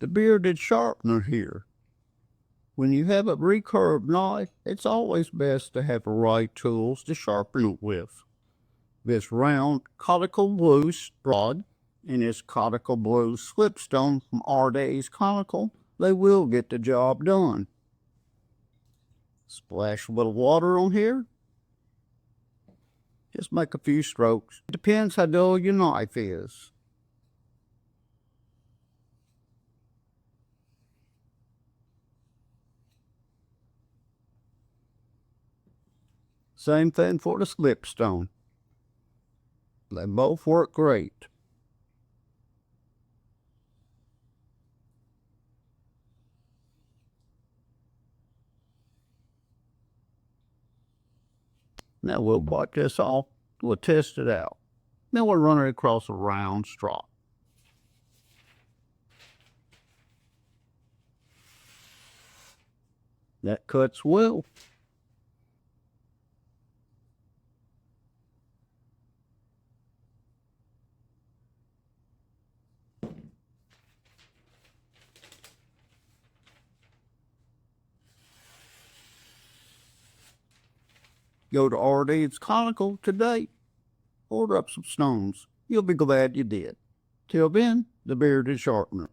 the bearded sharpener here. When you have a recurve knife, it's always best to have the right tools to sharpen it with. This round Coticule blue rod and this Coticule blue slipstone from Ardennes Coticule, they will get the job done. Splash a little water on here. Just make a few strokes. It depends how dull your knife is. Same thing for the slipstone. They both work great. Now we'll wipe this off. We'll test it out. Then we'll run it across a round straw. That cuts well. Go to Ardennes Coticule today. Order up some stones. You'll be glad you did. Till then, the bearded sharpener.